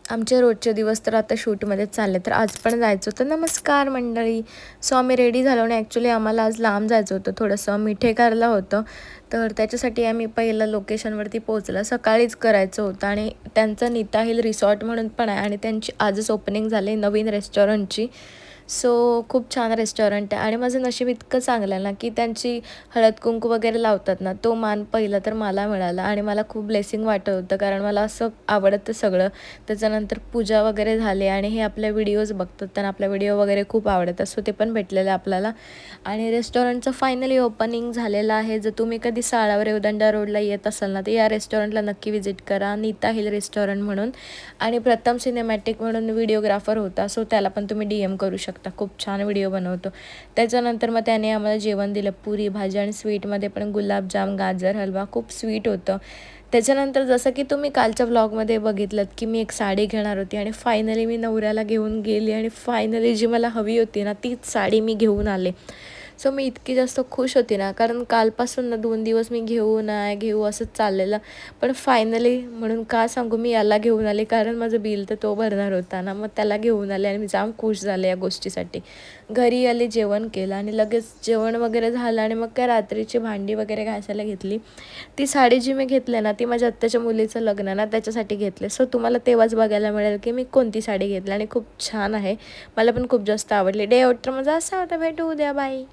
आमचे रोजचे दिवस तर आता शूटमध्येच चालले, तर आज पण जायचं होतं. नमस्कार मंडळी. सो आम्ही रेडी झालो आणि ॲक्च्युली आम्हाला आज लांब जायचं होतं, थोडंसं मिठेकारला होतं. तर त्याच्यासाठी आम्ही पहिलं लोकेशनवरती पोहोचलं. सकाळीच करायचं होतं आणि त्यांचं नीता हिल रिसॉर्ट म्हणून पण आहे आणि त्यांची आजच ओपनिंग झाली नवीन रेस्टॉरंटची. सो खूप छान रेस्टॉरंट आहे आणि माझं नशीब इतकं चांगलं आहे ना, की त्यांची हळद-कुंकू वगैरे लावतात ना, तो मान पहिला तर मला मिळाला आणि मला खूप ब्लेसिंग वाटत होतं, कारण मला असं आवडतं सगळं. त्याच्यानंतर पूजा वगैरे झाली आणि हे आपल्या व्हिडिओज बघतात, त्यांना आपल्या व्हिडिओ वगैरे खूप आवडत असतो, ते पण भेटलेलं आहे आपल्याला. आणि रेस्टॉरंटचं फायनली ओपनिंग झालेलं आहे. जर तुम्ही कधी साळावरे उदंडा रोडला येत असाल ना, तर या रेस्टॉरंटला नक्की व्हिजिट करा, नीता हिल रेस्टॉरंट म्हणून. आणि प्रथम सिनेमॅटिक म्हणून व्हिडिओग्राफर होता, सो त्याला पण तुम्ही DM करू शकता. खूप छान व्हिडिओ बनवतो. त्याच्यानंतर मग त्याने आम्हाला जेवण दिलं, पुरी भाजी आणि स्वीटमध्ये पण गुलाबजाम, गाजर हलवा, खूप स्वीट होतं. त्याच्यानंतर जसं की तुम्ही कालच्या व्लॉगमध्ये बघितलंत, की मी एक साडी घेणार होती आणि फायनली मी नवऱ्याला घेऊन गेली आणि फायनली जी मला हवी होती ना, तीच साडी मी घेऊन आले. सो मी इतकी जास्त खुश होती ना, कारण कालपासून ना 2 दिवस मी घेऊ असंच चाललेलं. पण फायनली म्हणून का सांगू, मी याला घेऊन आले, कारण माझं बिल तर तो भरणार होता ना, मग त्याला घेऊन आले आणि मी जाम खुश झाले या गोष्टीसाठी. घरी आले, जेवण केलं आणि लगेच जेवण वगैरे झालं आणि मग काय रात्रीची भांडी वगैरे घासायला घेतली. ती साडी जी मी घेतली ना, ती माझ्या आत्याच्या मुलीचं लग्न ना, त्याच्यासाठी घेतले. सो तुम्हाला तेव्हाच बघायला मिळेल की मी कोणती साडी घेतली आणि खूप छान आहे. मला पण खूप जास्त आवडली. डे आउट तर माझा असा होता. भेटू उद्या. बाय.